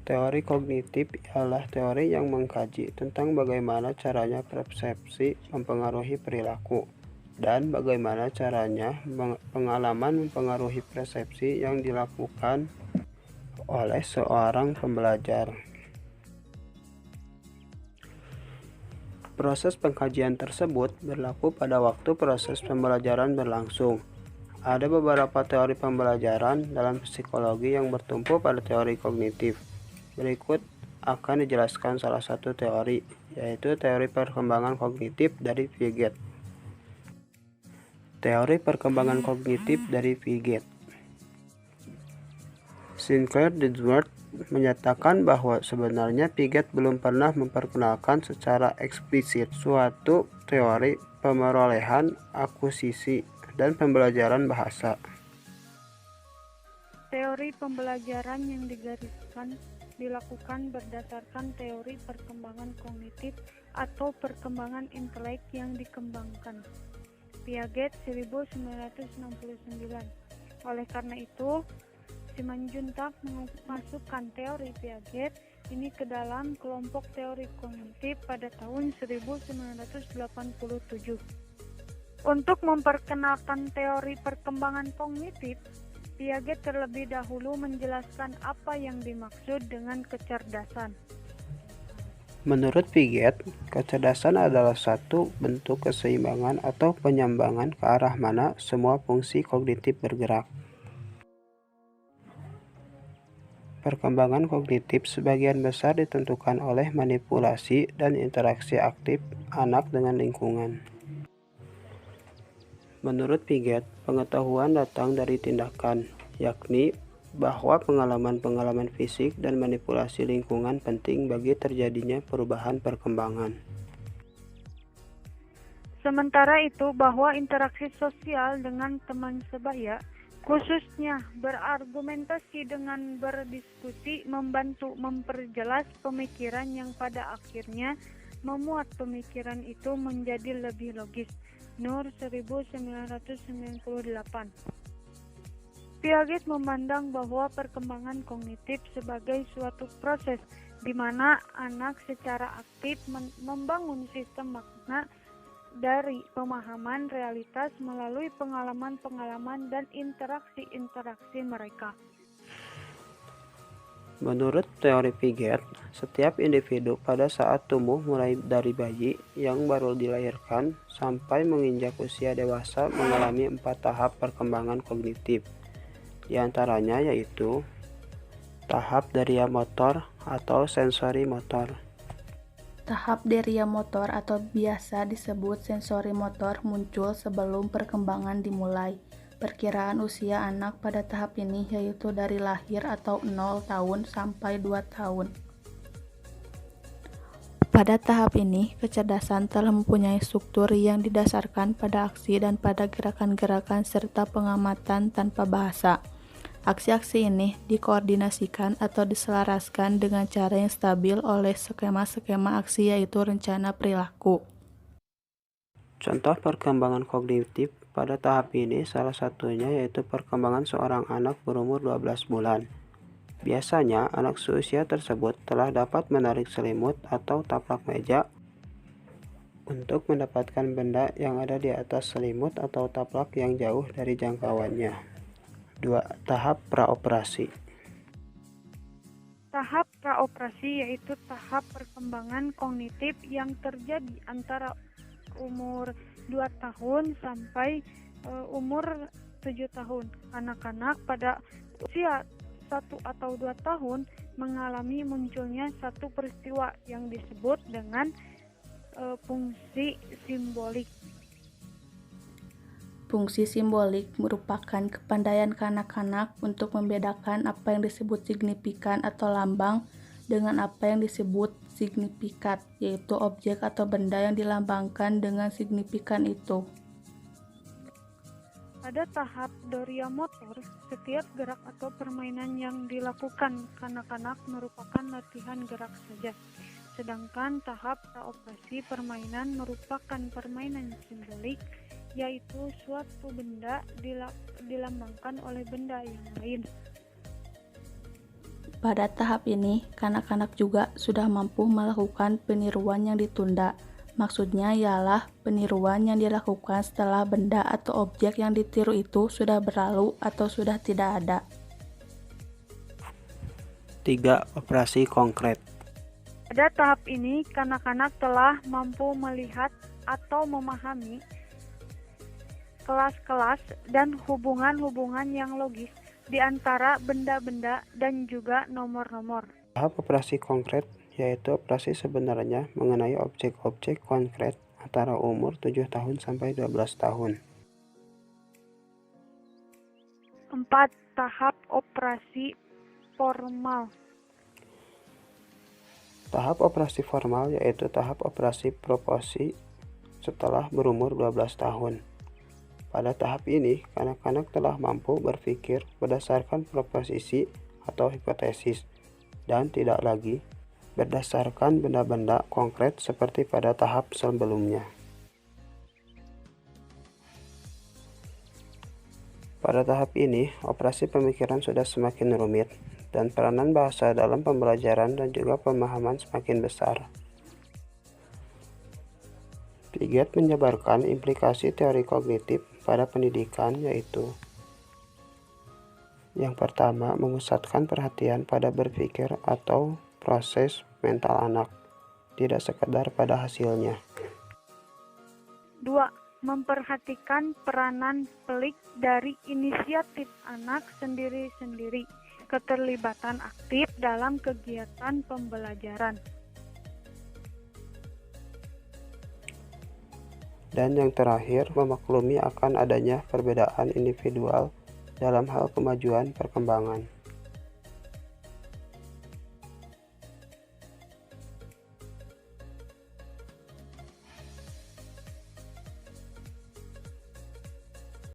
Teori kognitif ialah teori yang mengkaji tentang bagaimana caranya persepsi mempengaruhi perilaku, dan bagaimana caranya pengalaman mempengaruhi persepsi yang dilakukan oleh seorang pembelajar. Proses pengkajian tersebut berlaku pada waktu proses pembelajaran berlangsung. Ada beberapa teori pembelajaran dalam psikologi yang bertumpu pada teori kognitif. Berikut akan dijelaskan salah satu teori, yaitu teori perkembangan kognitif dari Piaget. Teori perkembangan kognitif dari Piaget. Sinclair Dewar menyatakan bahwa sebenarnya Piaget belum pernah memperkenalkan secara eksplisit suatu teori pemerolehan, akuisisi, dan pembelajaran bahasa. Teori pembelajaran yang dilakukan berdasarkan teori perkembangan kognitif atau perkembangan intelek yang dikembangkan. Piaget 1969. Oleh karena itu, Simanjuntak memasukkan teori Piaget ini ke dalam kelompok teori kognitif pada tahun 1987. Untuk memperkenalkan teori perkembangan kognitif, Piaget terlebih dahulu menjelaskan apa yang dimaksud dengan kecerdasan. Menurut Piaget, kecerdasan adalah satu bentuk keseimbangan atau penyambangan ke arah mana semua fungsi kognitif bergerak. Perkembangan kognitif sebagian besar ditentukan oleh manipulasi dan interaksi aktif anak dengan lingkungan. Menurut Piaget, pengetahuan datang dari tindakan, yakni bahwa pengalaman-pengalaman fisik dan manipulasi lingkungan penting bagi terjadinya perubahan perkembangan. Sementara itu, bahwa interaksi sosial dengan teman sebaya, khususnya berargumentasi dengan berdiskusi, membantu memperjelas pemikiran yang pada akhirnya memuat pemikiran itu menjadi lebih logis. Nur 1998. Piaget memandang bahwa perkembangan kognitif sebagai suatu proses di mana anak secara aktif membangun sistem makna dari pemahaman realitas melalui pengalaman-pengalaman dan interaksi-interaksi mereka. Menurut teori Piaget, setiap individu pada saat tumbuh mulai dari bayi yang baru dilahirkan sampai menginjak usia dewasa mengalami 4 tahap perkembangan kognitif. Di antaranya yaitu tahap deria motor atau sensori motor. Tahap deria motor atau biasa disebut sensori motor muncul sebelum perkembangan dimulai. Perkiraan usia anak pada tahap ini yaitu dari lahir atau 0 tahun sampai 2 tahun. Pada tahap ini, kecerdasan telah mempunyai struktur yang didasarkan pada aksi dan pada gerakan-gerakan serta pengamatan tanpa bahasa. Aksi-aksi ini dikoordinasikan atau diselaraskan dengan cara yang stabil oleh skema-skema aksi yaitu rencana perilaku. Contoh perkembangan kognitif pada tahap ini salah satunya yaitu perkembangan seorang anak berumur 12 bulan. Biasanya, anak seusia tersebut telah dapat menarik selimut atau taplak meja untuk mendapatkan benda yang ada di atas selimut atau taplak yang jauh dari jangkauannya. 2. Tahap praoperasi. Tahap praoperasi yaitu tahap perkembangan kognitif yang terjadi antara umur 2 tahun sampai umur 7 tahun. Anak-anak pada usia 1 atau 2 tahun mengalami munculnya satu peristiwa yang disebut dengan fungsi simbolik. Fungsi simbolik merupakan kepandaian kanak-kanak untuk membedakan apa yang disebut signifikan atau lambang dengan apa yang disebut signifikat, yaitu objek atau benda yang dilambangkan dengan signifikan itu. Pada tahap doria motor, setiap gerak atau permainan yang dilakukan kanak-kanak merupakan latihan gerak saja. Sedangkan tahap praoperasi permainan merupakan permainan simbolik, yaitu suatu benda dilambangkan oleh benda yang lain. Pada tahap ini, kanak-kanak juga sudah mampu melakukan peniruan yang ditunda. Maksudnya ialah peniruan yang dilakukan setelah benda atau objek yang ditiru itu sudah berlalu atau sudah tidak ada. 3. Operasi konkret. Pada tahap ini, kanak-kanak telah mampu melihat atau memahami kelas-kelas dan hubungan-hubungan yang logis di antara benda-benda dan juga nomor-nomor. Tahap operasi konkret yaitu operasi sebenarnya mengenai objek-objek konkret antara umur 7 tahun sampai 12 tahun. 4. Tahap operasi formal. Tahap operasi formal yaitu tahap operasi proposi setelah berumur 12 tahun. Pada tahap ini, kanak-kanak telah mampu berpikir berdasarkan proposisi atau hipotesis dan tidak lagi berdasarkan benda-benda konkret seperti pada tahap sebelumnya. Pada tahap ini, operasi pemikiran sudah semakin rumit dan peranan bahasa dalam pembelajaran dan juga pemahaman semakin besar. Piaget menjabarkan implikasi teori kognitif pada pendidikan yaitu: yang pertama, memusatkan perhatian pada berpikir atau proses mental anak, tidak sekedar pada hasilnya. 2. Memperhatikan peranan pelik dari inisiatif anak sendiri-sendiri, keterlibatan aktif dalam kegiatan pembelajaran. Dan yang terakhir, memaklumi akan adanya perbedaan individual dalam hal kemajuan perkembangan.